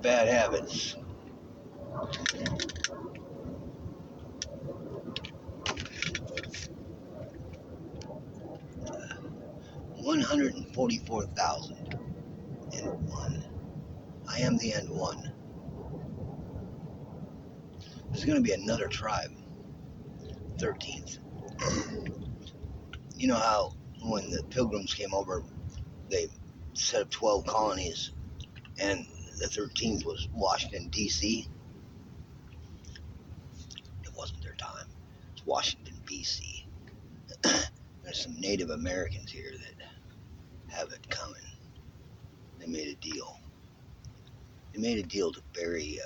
Bad habits. 144,001. I am the end one. There's going to be another tribe, 13th. You know how when the pilgrims came over, they set up 12 colonies, and the 13th was Washington, D.C.? It wasn't their time. It's Washington, D.C. There's some Native Americans here that have it coming. They made a deal. They made a deal to bury,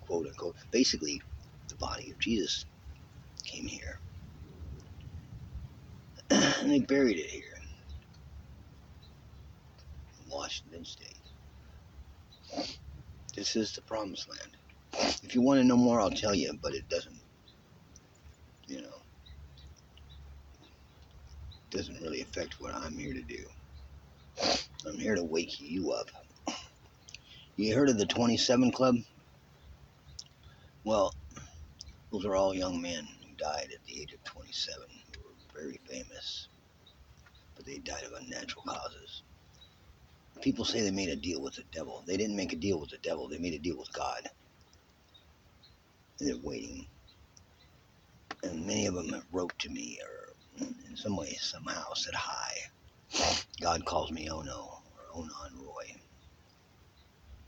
quote unquote, basically the body of Jesus came here. And they buried it here in Washington State. This is the promised land. If you want to know more, I'll tell you, but it doesn't, you know, doesn't really affect what I'm here to do. I'm here to wake you up. You heard of the 27 Club? Well, those are all young men who died at the age of 27 who were very famous, but they died of unnatural causes. People say they made a deal with the devil. They didn't make a deal with the devil. They made a deal with God. And they're waiting. And many of them wrote to me, or in some way, somehow said hi. God calls me Ono, or Onan Roy.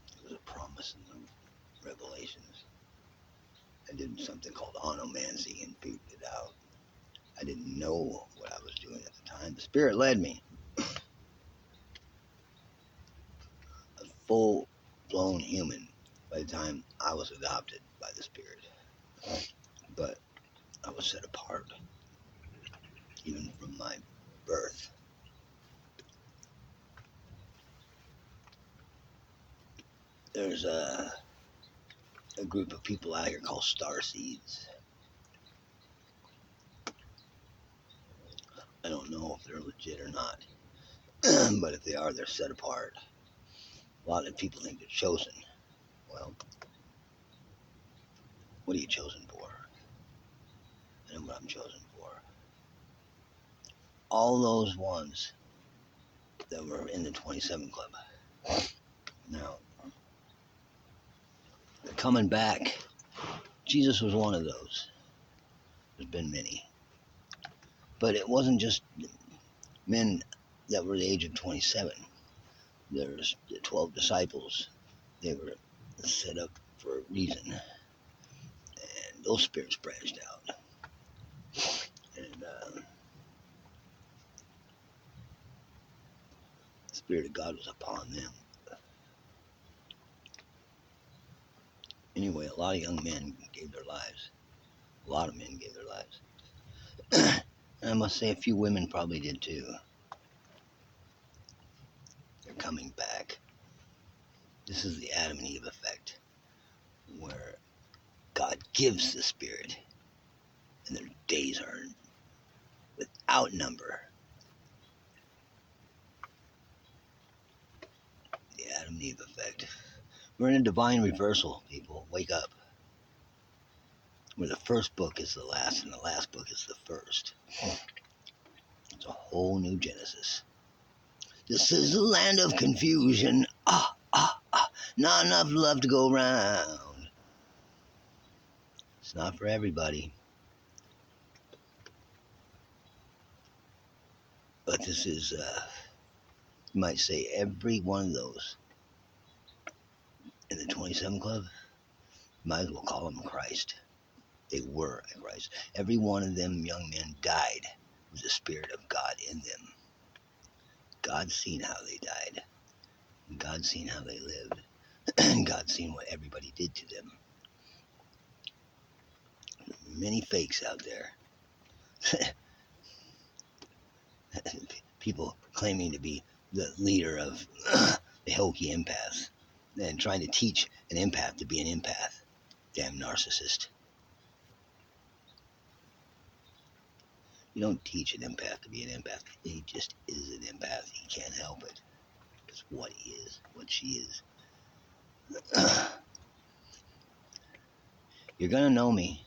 It was a promise in the Revelations. I did something called onomancy and figured it out. I didn't know what I was doing at the time. The Spirit led me. A full-blown human by the time I was adopted by the Spirit. But I was set apart, even from my birth. There's a group of people out here called star seeds. I don't know if they're legit or not, but if they are, they're set apart. A lot of people think they're chosen. Well, what are you chosen for? I know what I'm chosen for. All those ones that were in the 27 Club. Now, they're coming back. Jesus was one of those. There's been many. But it wasn't just men that were the age of 27. There's the 12 disciples. They were set up for a reason. And those spirits branched out. And the Spirit of God was upon them. Anyway, a lot of young men gave their lives. A lot of men gave their lives. And I must say a few women probably did too. They're coming back. This is the Adam and Eve effect, where God gives the Spirit, and their days are without number. The Adam and Eve effect. We're in a divine reversal, people. Wake up. Where the first book is the last, and the last book is the first. It's a whole new Genesis. This is the land of confusion. Not enough love to go around. It's not for everybody. But this is, you might say, every one of those in the 27 Club, might as well call them Christ. They were Christ. Every one of them young men died with the Spirit of God in them. God's seen how they died. God's seen how they lived. And God's seen what everybody did to them. Many fakes out there. People claiming to be the leader of the Hokie empaths and trying to teach an empath to be an empath. Damn narcissist. You don't teach an empath to be an empath. He just is an empath. He can't help it. That's what is, what she is. You're going to know me.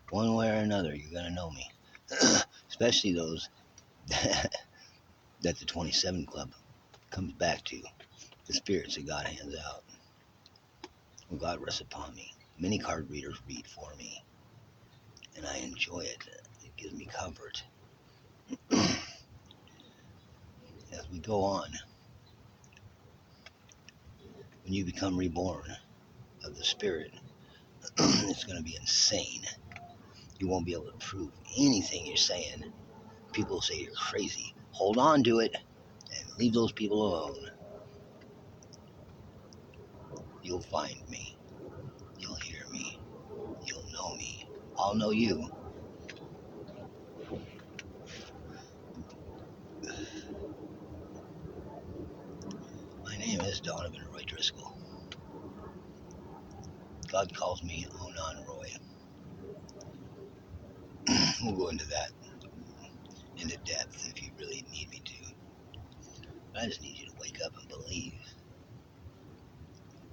One way or another, you're going to know me. Especially those that the 27 Club comes back to. The spirits that God hands out. When God rests upon me. Many card readers read for me. And I enjoy it. It gives me comfort. As we go on, when you become reborn of the spirit, it's going to be insane. You won't be able to prove anything you're saying. People say you're crazy. Hold on to it and leave those people alone. You'll find me. You'll hear me. You'll know me. I'll know you. My name is Donovan Roy Driscoll. God calls me Onan Roy. We'll go into that into depth if you really need me to. But I just need you to wake up and believe.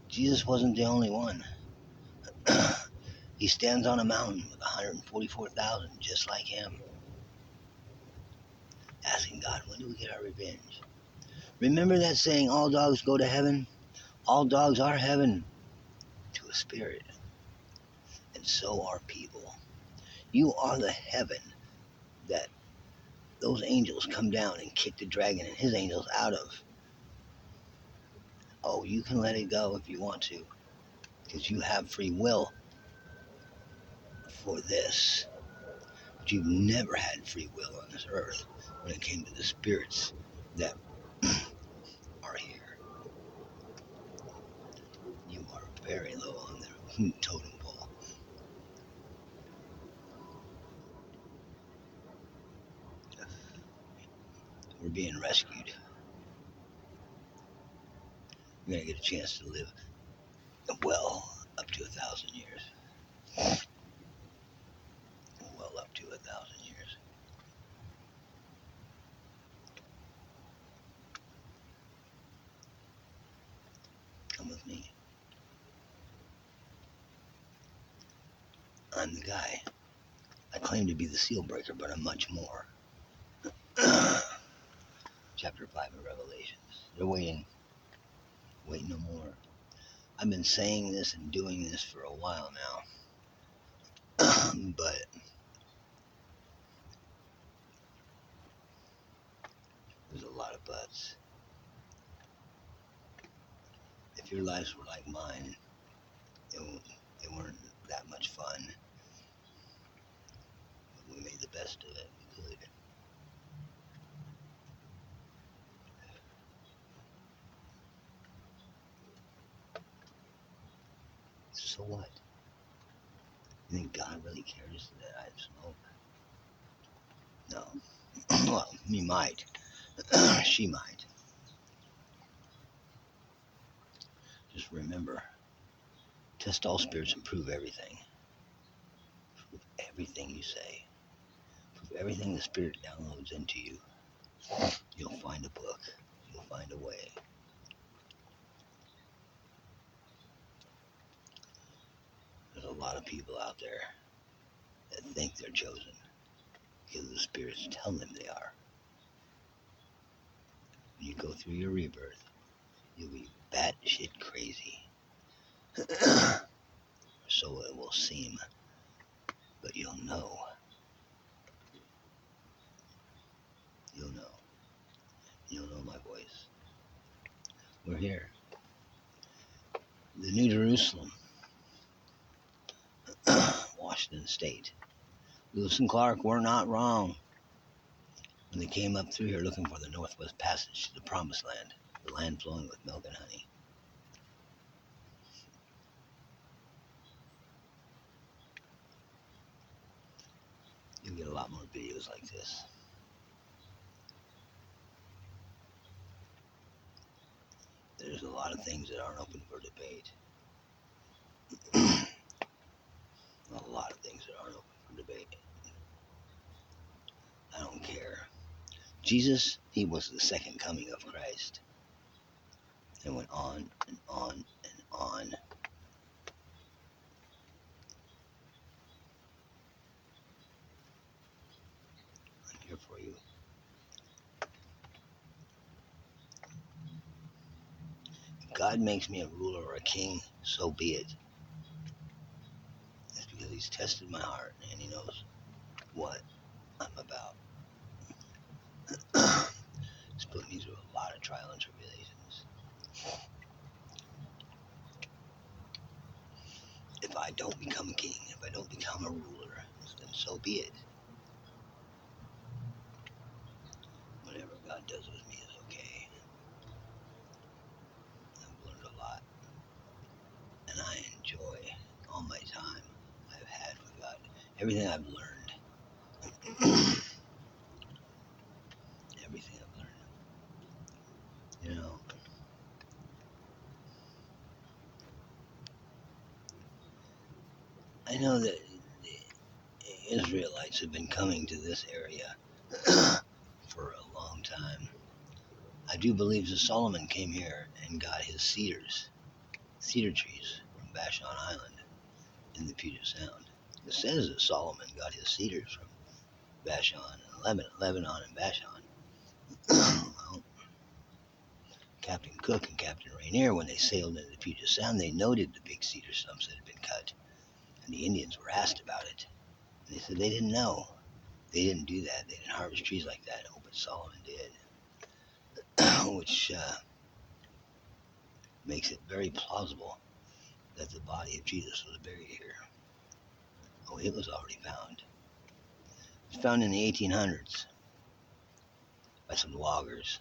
Jesus wasn't the only one. He stands on a mountain with 144,000 just like him, asking God, when do we get our revenge? Remember that saying, all dogs go to heaven? All dogs are heaven to a spirit, and so are people. You are the heaven that those angels come down and kick the dragon and his angels out of. Oh, you can let it go if you want to, because you have free will for this. But you've never had free will on this earth when it came to the spirits that are here. You are very low on their totem pole. We're being rescued. You're going to get a chance to live well up to 1,000 years. Well up to 1,000 years. Come with me. I'm the guy. I claim to be the seal breaker, but I'm much more. Chapter 5 of Revelations. They're waiting. Wait no more. I've been saying this and doing this for a while now. But there's a lot of buts. If your lives were like mine, it weren't that much fun. But we made the best of it. Good. So what? You think God really cares that I smoke? No. Well, he might. She might. Just remember, test all spirits and prove everything. Prove everything you say. Prove everything the spirit downloads into you. You'll find a book. You'll find a way. There's a lot of people out there that think they're chosen because the spirits tell them they are. When you go through your rebirth, you'll be batshit crazy. So it will seem, but you'll know. You'll know. You'll know my voice. We're here. The New Jerusalem, Washington State. Lewis and Clark were not wrong when they came up through here looking for the Northwest Passage to the Promised Land, the land flowing with milk and honey. You'll get a lot more videos like this. There's a lot of things that aren't open for debate. A lot of things that aren't open for debate. I don't care. Jesus, he was the second coming of Christ. It went on and on and on. I'm here for you. If God makes me a ruler or a king, so be it. It's because He's tested my heart and He knows what I'm about. He's put me through a lot of trial and tribulations. If I don't become a king, if I don't become a ruler, then so be it. Whatever God does with me is okay. I've learned a lot, and I enjoy all my time I've had with God. Everything I've learned. Everything I've learned. You know, I know that the Israelites have been coming to this area for a long time. I do believe that Solomon came here and got his cedar trees from Bashan Island in the Puget Sound. It says that Solomon got his cedars from Bashan and Lebanon and Bashan. Well, Captain Cook and Captain Rainier, when they sailed into the Puget Sound, they noted the big cedar stumps that had been cut, and the Indians were asked about it. And they said they didn't know. They didn't do that. They didn't harvest trees like that. Oh, but Solomon did, which makes it very plausible that the body of Jesus was buried here. Oh, it was already found. It was found in the 1800s by some loggers.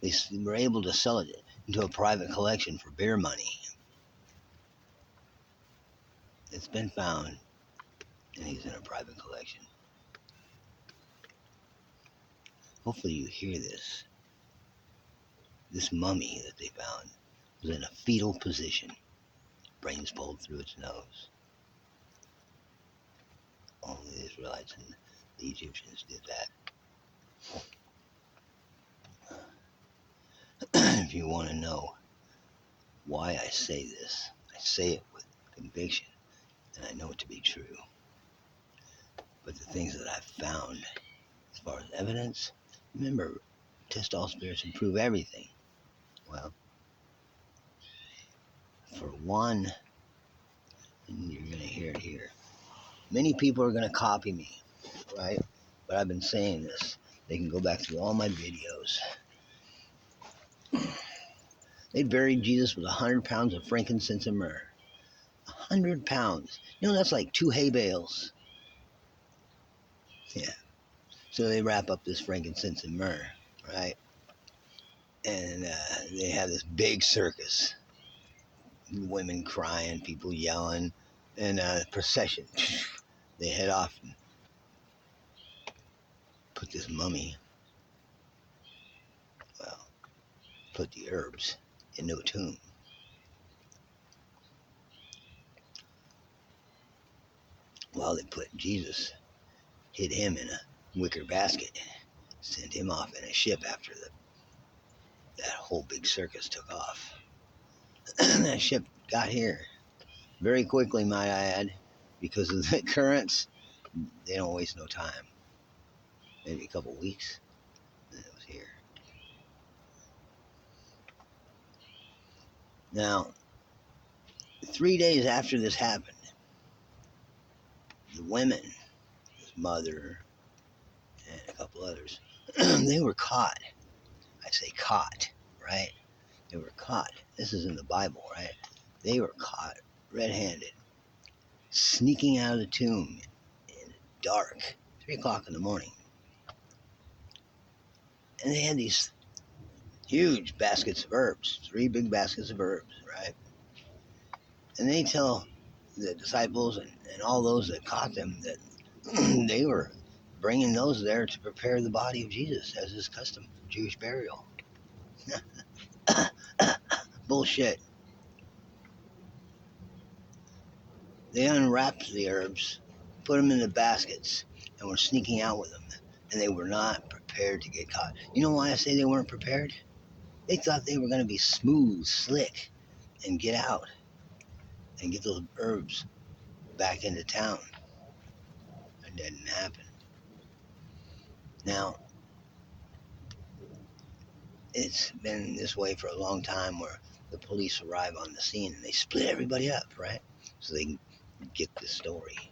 They were able to sell it into a private collection for beer money. It's been found, and he's in a private collection. Hopefully you hear this. This mummy that they found was in a fetal position, brains pulled through its nose. Only the Israelites and the Egyptians did that. If you want to know why I say this, I say it with conviction, and I know it to be true. But the things that I've found as far as evidence, remember, test all spirits and prove everything. Well, for one, and you're going to hear it here, many people are going to copy me, right? But I've been saying this. They can go back through all my videos. They buried Jesus with 100 pounds of frankincense and myrrh. 100 pounds. You know, that's like 2 hay bales. Yeah. So they wrap up this frankincense and myrrh, right? And they have this big circus. Women crying, people yelling, and a procession. They head off and put this mummy, well, put the herbs into a tomb. While they put Jesus, hid him in a wicker basket, sent him off in a ship after that whole big circus took off. That ship got here very quickly, might I add, because of the currents. They don't waste no time. Maybe a couple weeks, and it was here. Now, 3 days after this happened, the women, his mother, and a couple others, they were caught. I say caught, right? They were caught. This is in the Bible, right? They were caught red-handed, sneaking out of the tomb in the dark, 3 o'clock in the morning. And they had these huge baskets of herbs, 3 big baskets of herbs, right? And they tell the disciples and all those that caught them that they were bringing those there to prepare the body of Jesus as is custom for Jewish burial. Bullshit. They unwrapped the herbs, put them in the baskets, and were sneaking out with them. And they were not prepared to get caught. You know why I say they weren't prepared? They thought they were going to be smooth, slick, and get out and get those herbs back into town. It didn't happen. Now, it's been this way for a long time where the police arrive on the scene and they split everybody up, right? So they can get the story.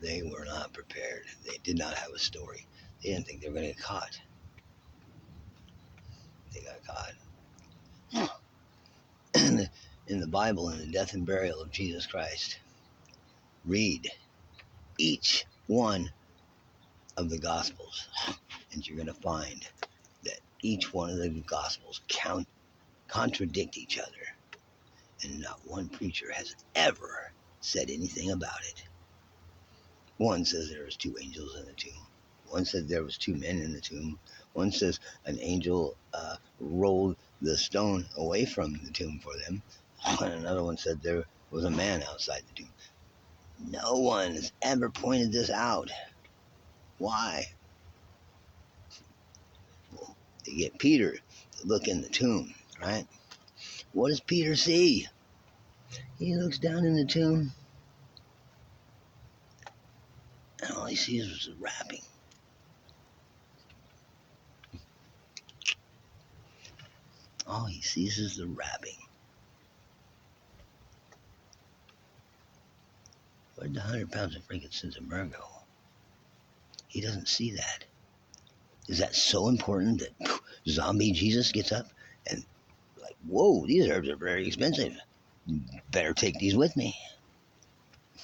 They were not prepared. They did not have a story. They didn't think they were going to get caught. They got caught. In the Bible, in the death and burial of Jesus Christ, read each one of the Gospels, and you're going to find that each one of the Gospels contradict each other, and not one preacher has ever said anything about it. One says there was two angels in the tomb. One said there was two men in the tomb. One says an angel rolled the stone away from the tomb for them. And another one said there was a man outside the tomb. No one has ever pointed this out. Why? Well, they get Peter to look in the tomb, right? What does Peter see? He looks down in the tomb, and all he sees was the wrapping. All he sees is the wrapping. Where'd the 100 pounds of frankincense and myrrh go? He doesn't see that. Is that so important that zombie Jesus gets up and like, whoa, these herbs are very expensive. Better take these with me.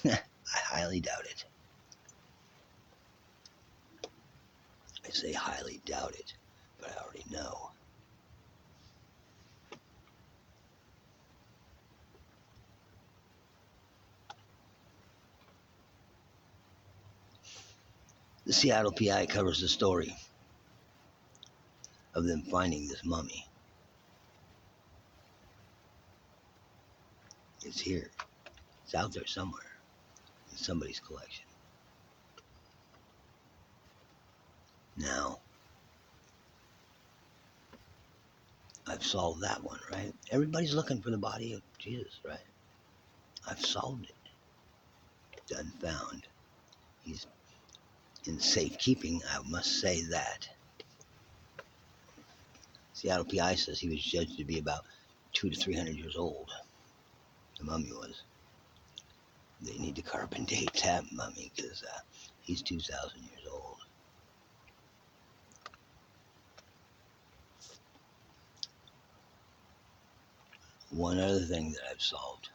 I highly doubt it. I say highly doubt it, but I already know. The Seattle PI covers the story of them finding this mummy. It's here. It's out there somewhere in somebody's collection. Now, I've solved that one, right? Everybody's looking for the body of Jesus, right? I've solved it. Done found. He's in safekeeping, I must say that. Seattle PI says he was judged to be about 200 to 300 years old. The mummy was. They need to carbon date that mummy because he's 2,000 years old. One other thing that I've solved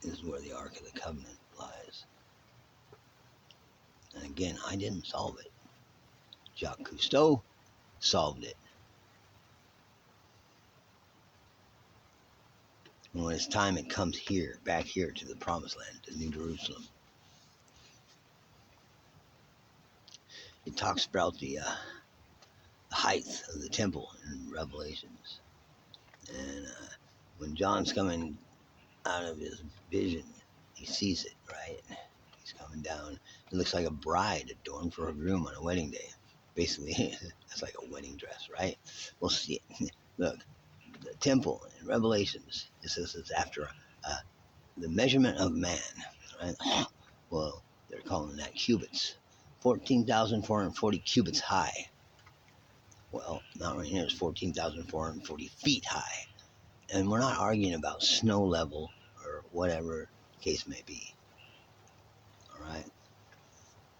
is where the Ark of the Covenant lies. And again, I didn't solve it. Jacques Cousteau solved it. And when it's time, it comes here, back here to the Promised Land, to New Jerusalem. It talks about the height of the temple in Revelations. And when John's coming out of his vision, he sees it, right? He's coming down. It looks like a bride adorned for her groom on a wedding day. Basically, that's like a wedding dress, right? We'll see it. Look, the temple in Revelations, it says it's after the measurement of man, right? Well, they're calling that cubits. 14,440 cubits high. Well, Mount Rainier is 14,440 feet high. And we're not arguing about snow level or whatever the case may be. All right?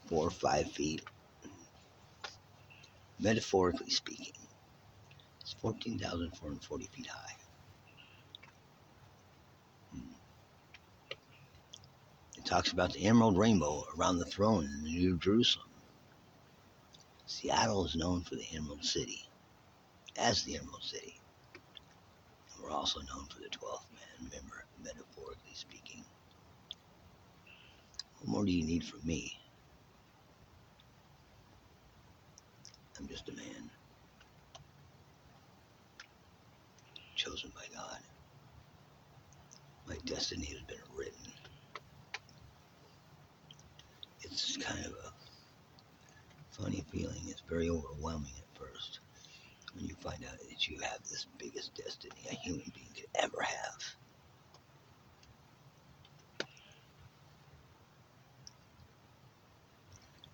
4 or 5 feet. Metaphorically speaking, it's 14,440 feet high. It talks about the emerald rainbow around the throne in the New Jerusalem. Seattle is known for the Emerald City, as the Emerald City. And we're also known for the 12th man, remember, metaphorically speaking. What more do you need from me? I'm just a man, chosen by God. My destiny has been written. It's kind of a Funny feeling. It's very overwhelming at first when you find out that you have this biggest destiny a human being could ever have.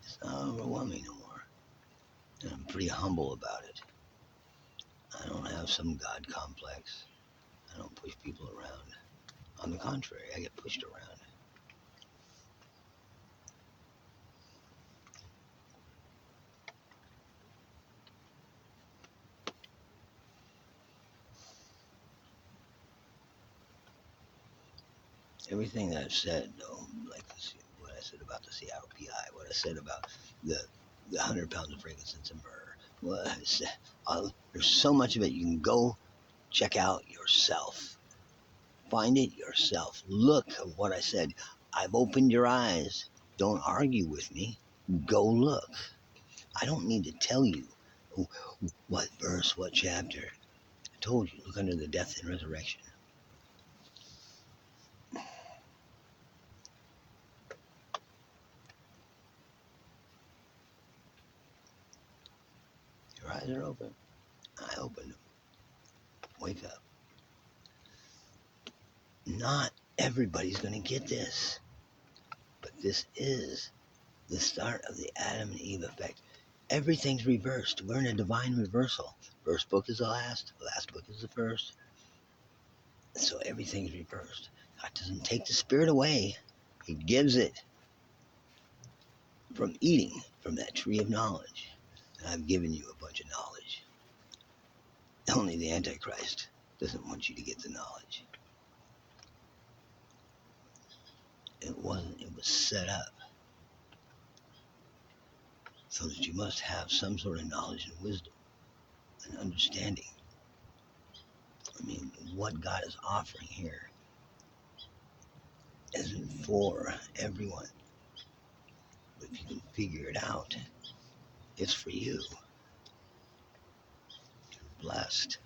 It's not overwhelming no more. And I'm pretty humble about it. I don't have some God complex. I don't push people around. On the contrary, I get pushed around. Everything that I've said, though, like what I said about the Seattle PI, what I said about the 100 pounds of frankincense and myrrh, what I said, there's so much of it you can go check out yourself. Find it yourself. Look at what I said. I've opened your eyes. Don't argue with me. Go look. I don't need to tell you what verse, what chapter. I told you, look under the death and resurrection. Your eyes are open. I opened them. Wake up. Not everybody's going to get this, but this is the start of the Adam and Eve effect. Everything's reversed. We're in a divine reversal. First book is the last book is the first. So everything's reversed. God doesn't take the spirit away. He gives it from eating from that tree of knowledge. And I've given you a bunch of knowledge. Only the Antichrist doesn't want you to get the knowledge. It wasn't. It was set up so that you must have some sort of knowledge and wisdom and understanding. I mean, what God is offering here isn't for everyone. But if you can figure it out, it's for you. You're blessed.